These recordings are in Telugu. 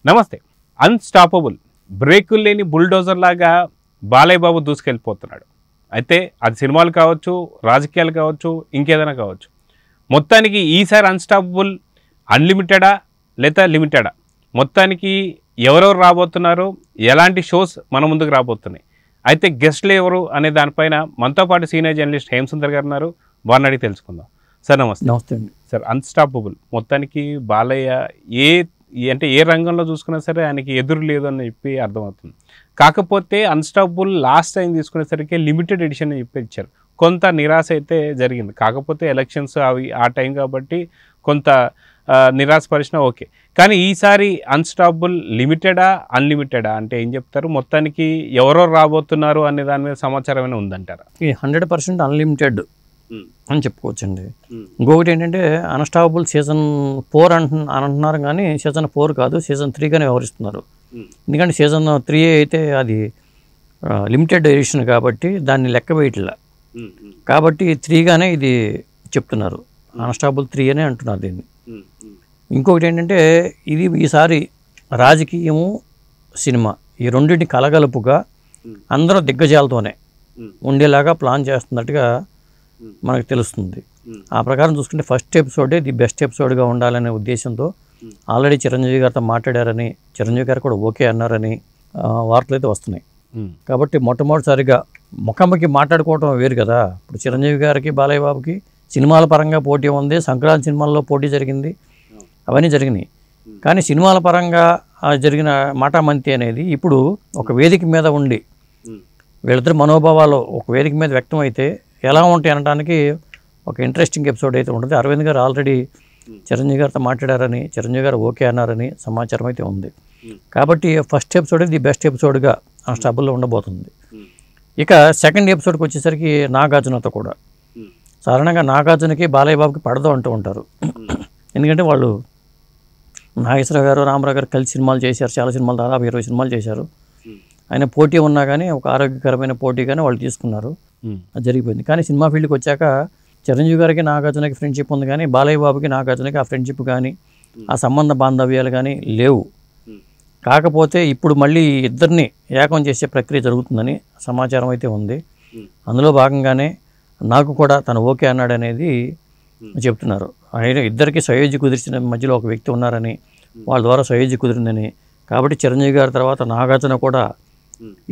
నమస్తే. అన్‌స్టాపబుల్ బ్రేకులు లేని బుల్డోజర్ లాగా బాలయ్య బాబు దూసుకెళ్ళిపోతున్నాడు. అయితే అది సినిమాలు కావచ్చు, రాజకీయాలు కావచ్చు, ఇంకేదైనా కావచ్చు. మొత్తానికి ఈసారి అన్‌స్టాపబుల్ అన్‌లిమిటెడా లేదా లిమిటెడా? మొత్తానికి ఎవరెవరు రాబోతున్నారు, ఎలాంటి షోస్ మన ముందుకు రాబోతున్నాయి, అయితే గెస్ట్లు ఎవరు అనే దానిపైన మనతో పాటు సీనియర్ జర్నలిస్ట్ హేమసుందర్ గారు ఉన్నారు. వారిని అడిగి తెలుసుకుందాం. సార్ నమస్తే. నమస్తే అండి. సార్, అన్‌స్టాపబుల్ మొత్తానికి బాలయ్య అంటే ఏ రంగంలో చూసుకున్నా సరే ఆయనకి ఎదురు లేదు అని చెప్పి అర్థమవుతుంది. కాకపోతే అన్‌స్టాపబుల్ లాస్ట్ టైం తీసుకునేసరికి లిమిటెడ్ ఎడిషన్ అని చెప్పి ఇచ్చారు. కొంత నిరాశ అయితే జరిగింది. కాకపోతే ఎలక్షన్స్ అవి ఆ టైం కాబట్టి కొంత నిరాశపరిచినా ఓకే. కానీ ఈసారి అన్‌స్టాపబుల్ లిమిటెడా అన్‌లిమిటెడా అంటే ఏం చెప్తారు? మొత్తానికి ఎవరో రాబోతున్నారు అనే దాని మీద సమాచారం ఏమైనా ఉందంటారా? ఈ 100% అన్లిమిటెడ్ అని చెప్పుకోవచ్చండి. ఇంకొకటి ఏంటంటే అన్‌స్టాపబుల్ సీజన్ 4 అంటున్నారు, కానీ సీజన్ 4 కాదు, సీజన్ 3గానే వ్యవహరిస్తున్నారు. ఎందుకంటే సీజన్ 3 అయితే అది లిమిటెడ్ ఎడిషన్ కాబట్టి దాన్ని లెక్క వేయట్లా. కాబట్టి 3గానే ఇది చెప్తున్నారు. అన్‌స్టాపబుల్ 3 అనే అంటున్నారు దీన్ని. ఇంకొకటి ఏంటంటే ఇది ఈసారి రాజకీయము, సినిమా ఈ రెండింటిని కలగలుపుగా అందరూ దిగ్గజాలతోనే ఉండేలాగా ప్లాన్ చేస్తున్నట్టుగా మనకు తెలుస్తుంది. ఆ ప్రకారం చూసుకుంటే ఫస్ట్ ఎపిసోడే ది బెస్ట్ ఎపిసోడ్గా ఉండాలనే ఉద్దేశంతో ఆల్రెడీ చిరంజీవి గారితో మాట్లాడారని, చిరంజీవి గారు కూడా ఓకే అన్నారని వార్తలు అయితే వస్తున్నాయి. కాబట్టి మొట్టమొదటిసారిగా ముఖాముఖి మాట్లాడుకోవడం వేరు కదా. ఇప్పుడు చిరంజీవి గారికి, బాలయ్య బాబుకి సినిమాల పరంగా పోటీ ఉంది, సంక్రాంతి సినిమాల్లో పోటీ జరిగింది, అవన్నీ జరిగినాయి. కానీ సినిమాల పరంగా జరిగిన మాటామంతి అనేది ఇప్పుడు ఒక వేదిక మీద ఉండి వీళ్ళిద్దరు మనోభావాలు ఒక వేదిక మీద వ్యక్తం అయితే ఎలా ఉంటాయి అనడానికి ఒక ఇంట్రెస్టింగ్ ఎపిసోడ్ అయితే ఉంటుంది. అరవింద్ గారు ఆల్రెడీ చిరంజీవి గారితో మాట్లాడారని, చిరంజీవి గారు ఓకే అన్నారని సమాచారం అయితే ఉంది. కాబట్టి ఫస్ట్ ఎపిసోడ్ ది బెస్ట్ ఎపిసోడ్గా అన్‌స్టాపబుల్లో ఉండబోతుంది. ఇక సెకండ్ ఎపిసోడ్కి వచ్చేసరికి నాగార్జునతో కూడా సాధారణంగా నాగార్జునకి, బాలయ్య బాబుకి పడదు అంటూ ఉంటారు. ఎందుకంటే వాళ్ళు నాగేశ్వరరావు గారు, రామారావు గారు కలిసి సినిమాలు చేశారు, చాలా సినిమాలు, దాదాపు 20 సినిమాలు చేశారు. ఆయన పోటీ ఉన్నా కానీ ఒక ఆరోగ్యకరమైన పోటీగానే వాళ్ళు తీసుకున్నారు, అది జరిగిపోయింది. కానీ సినిమా ఫీల్డ్కి వచ్చాక చిరంజీవి గారికి, నాగార్జునకి ఫ్రెండ్షిప్ ఉంది, కానీ బాలయ్య బాబుకి, నాగార్జునకి ఆ ఫ్రెండ్షిప్ కానీ ఆ సంబంధ బాంధవ్యాలు కానీ లేవు. కాకపోతే ఇప్పుడు మళ్ళీ ఇద్దరిని ఏకం చేసే ప్రక్రియ జరుగుతుందని సమాచారం అయితే ఉంది. అందులో భాగంగానే నాకు కూడా తను ఓకే అన్నాడు అనేది చెప్తున్నారు. ఆయన ఇద్దరికి సయోధ్య కుదిర్చిన మధ్యలో ఒక వ్యక్తి ఉన్నారని, వాళ్ళ ద్వారా సయోధ్య కుదిరిందని, కాబట్టి చిరంజీవి గారి తర్వాత నాగార్జున కూడా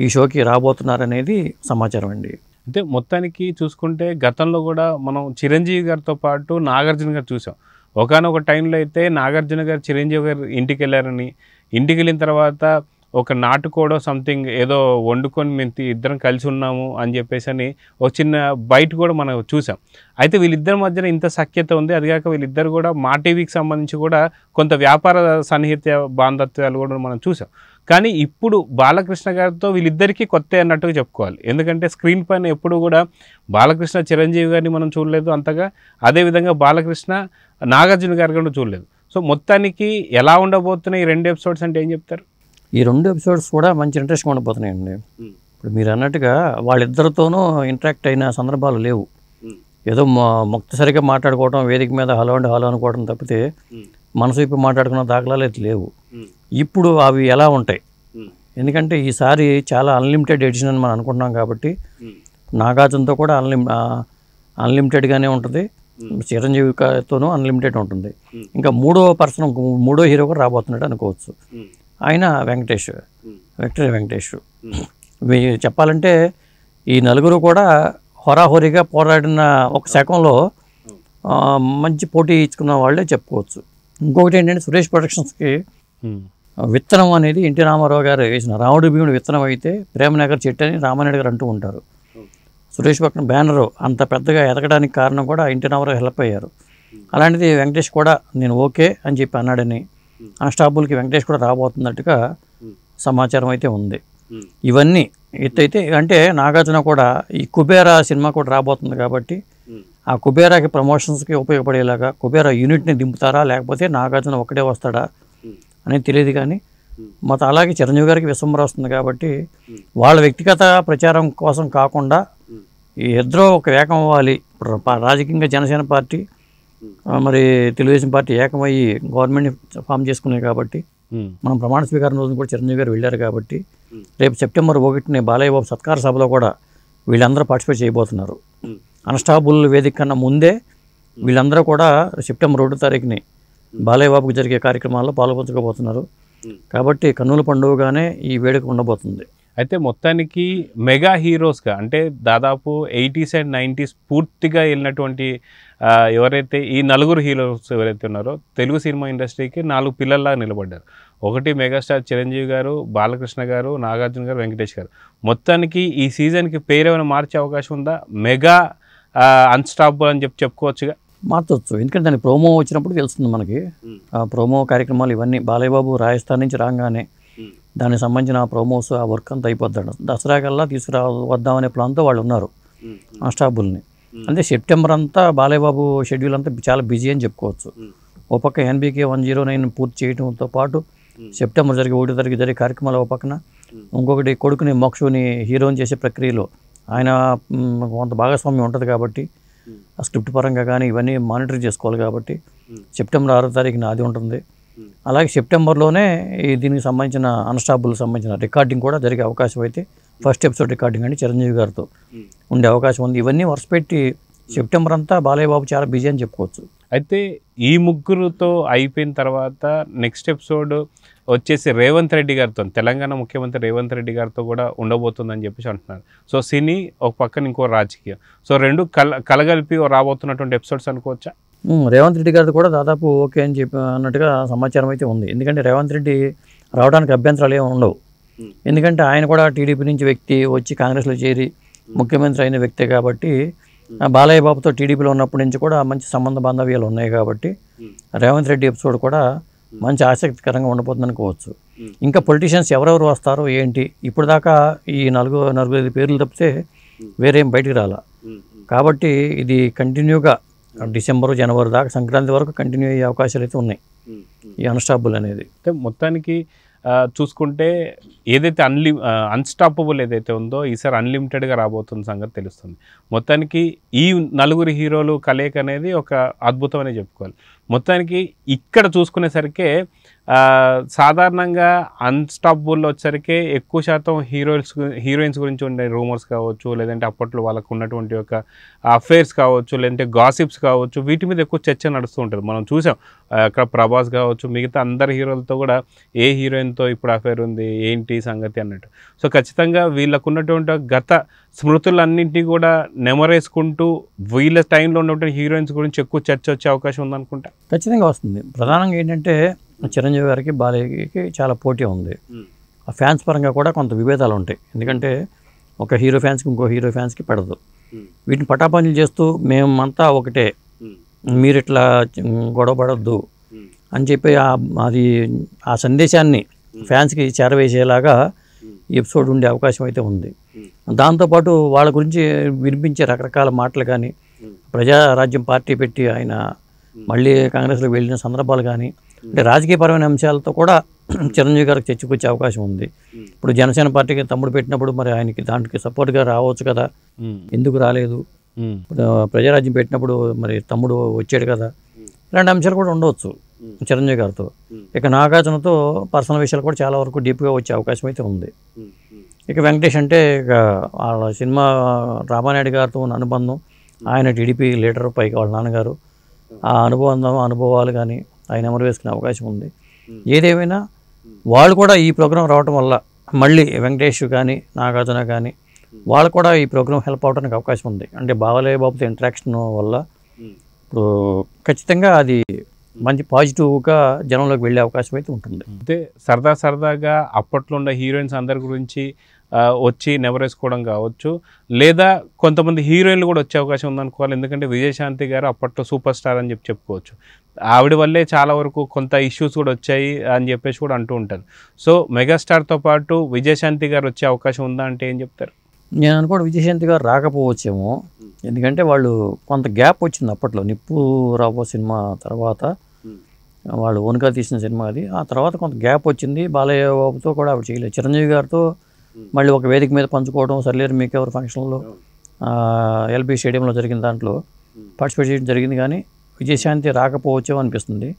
ఈ షోకి రాబోతున్నారనేది సమాచారం అండి. అంటే మొత్తానికి చూసుకుంటే గతంలో కూడా మనం చిరంజీవి గారితో పాటు నాగార్జున గారు చూసాం. ఒకానొక టైంలో అయితే నాగార్జున గారు చిరంజీవి గారు ఇంటికి వెళ్ళారని, ఇంటికి వెళ్ళిన తర్వాత ఒక నాటుకోడో సంథింగ్ ఏదో వండుకొని మేము ఇద్దరం కలిసి ఉన్నాము అని చెప్పేసి అని ఒక చిన్న బయట కూడా మనం చూసాం. అయితే వీళ్ళిద్దరి మధ్యన ఇంత సఖ్యత ఉంది. అదిగాక వీళ్ళిద్దరు కూడా మా టీవీకి సంబంధించి కూడా కొంత వ్యాపార సన్నిహిత బాంధత్వాలు కూడా మనం చూసాం. కానీ ఇప్పుడు బాలకృష్ణ గారితో వీళ్ళిద్దరికీ కొత్త అన్నట్టుగా చెప్పుకోవాలి. ఎందుకంటే స్క్రీన్ పైన ఎప్పుడు కూడా బాలకృష్ణ చిరంజీవి గారిని మనం చూడలేదు అంతగా, అదేవిధంగా బాలకృష్ణ నాగార్జున గారు కూడా చూడలేదు. సో మొత్తానికి ఎలా ఉండబోతున్నాయి ఈ 2 ఎపిసోడ్స్ అంటే ఏం చెప్తారు? ఈ 2 ఎపిసోడ్స్ కూడా మంచి ఇంట్రెస్ట్గా ఉండబోతున్నాయండి. ఇప్పుడు మీరు అన్నట్టుగా వాళ్ళిద్దరితోనూ ఇంటరాక్ట్ అయిన సందర్భాలు లేవు. ఏదో ముక్తసరిగా మాట్లాడుకోవడం, వేదిక మీద హలో అండి హలో అనుకోవడం తప్పితే మనసు వైపు మాట్లాడుకున్న దాఖలాలు అయితే లేవు. ఇప్పుడు అవి ఎలా ఉంటాయి? ఎందుకంటే ఈసారి చాలా అన్లిమిటెడ్ ఎడిషన్ అని మనం అనుకుంటున్నాం కాబట్టి నాగార్జునతో కూడా అన్లిమిటెడ్గానే ఉంటుంది, చిరంజీవితోనూ అన్లిమిటెడ్ ఉంటుంది. ఇంకా మూడో హీరో కూడా రాబోతున్నాడు అనుకోవచ్చు. ఆయన విక్టరీ వెంకటేష్. చెప్పాలంటే ఈ నలుగురు కూడా హోరాహోరీగా పోరాడిన ఒక శకంలో మంచి పోటీ ఇచ్చుకున్న వాళ్ళే చెప్పుకోవచ్చు. ఇంకొకటి ఏంటంటే సురేష్ ప్రొడక్షన్స్కి విత్తనం అనేది ఎన్టీ రామారావు గారు వేసిన రాముడి భీముడు విత్తనం అయితే ప్రేమనగర్ చెట్టు అని రామానాయుడు గారు అంటూ ఉంటారు. సురేష్ పక్కన బ్యానరు అంత పెద్దగా ఎదగడానికి కారణం కూడా ఎన్టీ రామారావు హెల్ప్ అయ్యారు. అలాంటిది వెంకటేష్ కూడా నేను ఓకే అని చెప్పి అన్నాడని, అన్‌స్టాపబుల్కి వెంకటేష్ కూడా రాబోతున్నట్టుగా సమాచారం అయితే ఉంది. ఇవన్నీ ఎత్తైతే అంటే నాగార్జున కూడా ఈ కుబేరా సినిమా కూడా రాబోతుంది కాబట్టి ఆ కుబేరాకి ప్రమోషన్స్కి ఉపయోగపడేలాగా కుబేరా యూనిట్ని దింపుతారా లేకపోతే నాగార్జున ఒక్కడే వస్తాడా అనేది తెలియదు. కానీ మొత్తం అలాగే చిరంజీవి గారికి విశ్వంబర వస్తుంది కాబట్టి వాళ్ళ వ్యక్తిగత ప్రచారం కోసం కాకుండా ఈ ఇద్దరు ఒక ఏకం అవ్వాలి. రాజకీయంగా జనసేన పార్టీ మరి తెలుగుదేశం పార్టీ ఏకమయ్యి గవర్నమెంట్ని ఫామ్ చేసుకున్నాయి కాబట్టి మనం ప్రమాణ స్వీకారం రోజున కూడా చిరంజీవి గారు వెళ్ళారు కాబట్టి రేపు సెప్టెంబర్ 1ని బాలయ్య బాబు సత్కార సభలో కూడా వీళ్ళందరూ పార్టిసిపేట్ చేయబోతున్నారు. అన్స్టాపుల్ వేదిక కన్నా ముందే వీళ్ళందరూ కూడా సెప్టెంబర్ 1వ తారీఖుని బాలయ్య బాబుకు జరిగే కార్యక్రమాల్లో పాల్గొంచకపోతున్నారు. కాబట్టి కన్నుల పండుగగానే ఈ వేడుక ఉండబోతుంది. అయితే మొత్తానికి మెగా హీరోస్గా అంటే దాదాపు 80s అండ్ 90s పూర్తిగా వెళ్ళినటువంటి ఎవరైతే ఈ నలుగురు హీరోస్ ఎవరైతే ఉన్నారో తెలుగు సినిమా ఇండస్ట్రీకి 4 పిల్లల్లాగా నిలబడ్డారు. ఒకటి మెగాస్టార్ చిరంజీవి గారు, బాలకృష్ణ గారు, నాగార్జున గారు, వెంకటేష్ గారు. మొత్తానికి ఈ సీజన్కి పేరేమైనా మార్చే అవకాశం ఉందా? మెగా అన్స్టాపబుల్ అని చెప్పుకోవచ్చుగా. మార్చవచ్చు, ఎందుకంటే దాని ప్రోమో వచ్చినప్పుడు తెలుస్తుంది మనకి. ఆ ప్రోమో కార్యక్రమాలు ఇవన్నీ బాలయ్య బాబు రాజస్థాన్ నుంచి రాగానే దానికి సంబంధించిన ప్రోమోస్ ఆ వర్క్ అంతా అయిపోతాడు. దసరా కల్లా తీసుకురావద్దామనే ప్లాన్తో వాళ్ళు ఉన్నారు అన్స్టాపబుల్ని. అంటే సెప్టెంబర్ అంతా బాలయ్య బాబు షెడ్యూల్ అంతా చాలా బిజీ అని చెప్పుకోవచ్చు. ఓ పక్క NBK 109 పూర్తి చేయడంతో పాటు సెప్టెంబర్ 1వ తారీఖు జరిగే కార్యక్రమాలు ఓ పక్కన, ఇంకొకటి కొడుకుని మోక్షుని హీరోని చేసే ప్రక్రియలో ఆయన కొంత భాగస్వామ్యం ఉంటుంది కాబట్టి ఆ స్క్రిప్ట్ పరంగా కానీ ఇవన్నీ మానిటర్ చేసుకోవాలి కాబట్టి సెప్టెంబర్ 6వ తారీఖున అది ఉంటుంది. అలాగే సెప్టెంబర్లోనే దీనికి సంబంధించిన అన్స్టాపబుల్ సంబంధించిన రికార్డింగ్ కూడా జరిగే అవకాశం అయితే ఫస్ట్ ఎపిసోడ్ రికార్డింగ్ అని చిరంజీవి గారితో ఉండే అవకాశం ఉంది. ఇవన్నీ వరుసపెట్టి సెప్టెంబర్ అంతా బాలయ్య బాబు చాలా బిజీ అని చెప్పుకోవచ్చు. అయితే ఈ ముగ్గురుతో అయిపోయిన తర్వాత నెక్స్ట్ ఎపిసోడ్ వచ్చేసి రేవంత్ రెడ్డి గారితో, తెలంగాణ ముఖ్యమంత్రి రేవంత్ రెడ్డి గారితో కూడా ఉండబోతుందని చెప్పేసి అంటున్నారు. సో సినీ ఒక పక్కన ఇంకో రాజకీయం, సో రెండు కలగలిపి రాబోతున్నటువంటి ఎపిసోడ్స్ అనుకోవచ్చా? రేవంత్ రెడ్డి గారితో కూడా దాదాపు ఓకే అని చెప్పి అన్నట్టుగా సమాచారం అయితే ఉంది. ఎందుకంటే రేవంత్ రెడ్డి రావడానికి అభ్యంతరాలు ఏమి ఉండవు. ఎందుకంటే ఆయన కూడా టీడీపీ నుంచి వ్యక్తి వచ్చి కాంగ్రెస్లో చేరి ముఖ్యమంత్రి అయిన వ్యక్తే కాబట్టి బాలయ్య బాబుతో టీడీపీలో ఉన్నప్పటి నుంచి కూడా మంచి సంబంధ బాంధవ్యాలు ఉన్నాయి కాబట్టి రేవంత్ రెడ్డి ఎపిసోడ్ కూడా మంచి ఆసక్తికరంగా ఉండబోతుంది అనుకోవచ్చు. ఇంకా పొలిటీషియన్స్ ఎవరెవరు వస్తారో ఏంటి, ఇప్పుడు దాకా ఈ 4-5 పేర్లు తప్పితే వేరేం బయటికి రాలా. కాబట్టి ఇది కంటిన్యూగా డిసెంబరు జనవరి దాకా సంక్రాంతి వరకు కంటిన్యూ అయ్యే అవకాశాలు అయితే ఉన్నాయి ఈ అన్స్టాపబుల్ అనేది. మొత్తానికి చూసుకుంటే ఏదైతే అన్స్టాపబుల్ ఏదైతే ఉందో ఈసారి అన్లిమిటెడ్గా రాబోతున్న సంగతి తెలుస్తుంది. మొత్తానికి ఈ నలుగురు హీరోలు కలయిక అనేది ఒక అద్భుతం అనే చెప్పుకోవాలి. మొత్తానికి ఇక్కడ చూసుకునేసరికి సాధారణంగా అన్స్టాపబుల్లో వచ్చేసరికి ఎక్కువ శాతం హీరోయిన్స్ గురించి ఉండే రూమర్స్ కావచ్చు, లేదంటే అప్పట్లో వాళ్ళకు ఉన్నటువంటి ఒక అఫైర్స్ కావచ్చు, లేదంటే గాసిప్స్ కావచ్చు, వీటి మీద ఎక్కువ చర్చ నడుస్తూ ఉంటుంది. మనం చూసాం అక్కడ ప్రభాస్ కావచ్చు, మిగతా అందరి హీరోలతో కూడా ఏ హీరోయిన్తో ఇప్పుడు అఫైర్ ఉంది ఏంటి సంగతి అన్నట్టు. సో ఖచ్చితంగా వీళ్ళకు ఉన్నటువంటి గత స్మృతులన్నింటినీ కూడా నెమరేసుకుంటూ వీళ్ళ టైంలో ఉన్నటువంటి హీరోయిన్స్ గురించి ఎక్కువ చర్చ వచ్చే అవకాశం ఉందనుకుంటా. ఖచ్చితంగా వస్తుంది. ప్రధానంగా ఏంటంటే చిరంజీవి గారికి బాలయ్యకి చాలా పోటీ ఉంది. ఆ ఫ్యాన్స్ పరంగా కూడా కొంత విభేదాలు ఉంటాయి. ఎందుకంటే ఒక హీరో ఫ్యాన్స్కి ఇంకో హీరో ఫ్యాన్స్కి పడదు. వీటిని పటాపంచలు చేస్తూ మేమంతా ఒకటే, మీరు ఇట్లా గొడవ పడద్దు అని చెప్పి అది ఆ సందేశాన్ని ఫ్యాన్స్కి చేరవేసేలాగా ఎపిసోడ్ ఉండే అవకాశం అయితే ఉంది. దాంతోపాటు వాళ్ళ గురించి వినిపించే రకరకాల మాటలు కానీ, ప్రజారాజ్యం పార్టీ పెట్టి ఆయన మళ్ళీ కాంగ్రెస్లో వెళ్ళిన సందర్భాలు కానీ, అంటే రాజకీయపరమైన అంశాలతో కూడా చిరంజీవి గారికి చర్చకొచ్చే అవకాశం ఉంది. ఇప్పుడు జనసేన పార్టీకి తమ్ముడు పెట్టినప్పుడు మరి ఆయనకి దానికి సపోర్ట్గా రావచ్చు కదా, ఎందుకు రాలేదు? ప్రజారాజ్యం పెట్టినప్పుడు మరి తమ్ముడు వచ్చాడు కదా, ఇలాంటి అంశాలు కూడా ఉండవచ్చు చిరంజీవి గారితో. ఇక నాగార్జునతో పర్సనల్ విషయాలు కూడా చాలా వరకు డీప్గా వచ్చే అవకాశం అయితే ఉంది. ఇక వెంకటేష్ అంటే ఇక వాళ్ళ సినిమా రామానాయుడు గారితో ఉన్న అనుబంధం, ఆయన టీడీపీ లీడర్, పైకి వాళ్ళ నాన్నగారు, ఆ అనుభవాలు కానీ ఆయన ఎమరు వేసుకునే అవకాశం ఉంది. ఏదేమైనా వాళ్ళు కూడా ఈ ప్రోగ్రాం రావడం వల్ల మళ్ళీ వెంకటేష్ కానీ నాగార్జున కానీ వాళ్ళు కూడా ఈ ప్రోగ్రాం హెల్ప్ అవడానికి అవకాశం ఉంది. అంటే బాలయ్య బాబుతో ఇంటరాక్షన్ వల్ల ఇప్పుడు ఖచ్చితంగా అది మంచి పాజిటివ్గా జనంలోకి వెళ్ళే అవకాశం అయితే ఉంటుంది. అయితే సరదాగా అప్పట్లో ఉన్న హీరోయిన్స్ అందరి గురించి వచ్చి నెవరేసుకోవడం కావచ్చు, లేదా కొంతమంది హీరోయిన్లు కూడా వచ్చే అవకాశం ఉందనుకోవాలి. ఎందుకంటే విజయశాంతి గారు అప్పట్లో సూపర్ స్టార్ అని చెప్పుకోవచ్చు. ఆవిడ వల్లే చాలా వరకు కొంత ఇష్యూస్ కూడా వచ్చాయి అని చెప్పేసి కూడా అంటూ ఉంటారు. సో మెగాస్టార్తో పాటు విజయశాంతి గారు వచ్చే అవకాశం ఉందా అంటే ఏం చెప్తారు? నేను అనుకోవడం విజయశాంతి గారు రాకపోవచ్చేమో, ఎందుకంటే వాళ్ళు కొంత గ్యాప్ వచ్చింది అప్పట్లో. నిప్పు రాబో సినిమా తర్వాత వాళ్ళు ఓన్గా తీసిన సినిమా అది, ఆ తర్వాత కొంత గ్యాప్ వచ్చింది. బాలయ్య బాబుతో కూడా ఆవిడ చేయలేదు. చిరంజీవి గారితో మళ్ళీ ఒక వేదిక మీద పంచుకోవడం, సర్లేరు మీకెవరు ఫంక్షన్లో ఎల్బీ స్టేడియంలో జరిగిన దాంట్లో పార్టిసిపేట్ చేయడం జరిగింది. కానీ విజయశాంతి రాకపోవచ్చో అనిపిస్తుంది.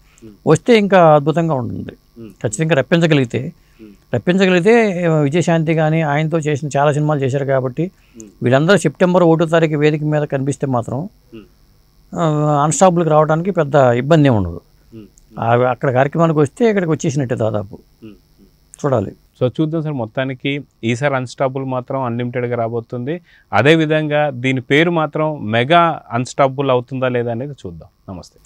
వస్తే ఇంకా అద్భుతంగా ఉంటుంది. ఖచ్చితంగా రప్పించగలిగితే విజయశాంతి కానీ ఆయనతో చేసిన చాలా సినిమాలు చేశారు కాబట్టి వీళ్ళందరూ సెప్టెంబర్ 1వ తారీఖు వేదిక మీద కనిపిస్తే మాత్రం అన్స్టాపుల్కి రావడానికి పెద్ద ఇబ్బంది ఏమి ఉండదు. అక్కడ కార్యక్రమానికి వస్తే ఇక్కడికి వచ్చేసినట్టే దాదాపు. చూడాలి. సో చూద్దాం సార్. మొత్తానికి ఈసారి అన్స్టాపుల్ మాత్రం అన్లిమిటెడ్గా రాబోతుంది. అదేవిధంగా దీని పేరు మాత్రం మెగా అన్స్టాపుల్ అవుతుందా లేదా అనేది చూద్దాం. నమస్తే.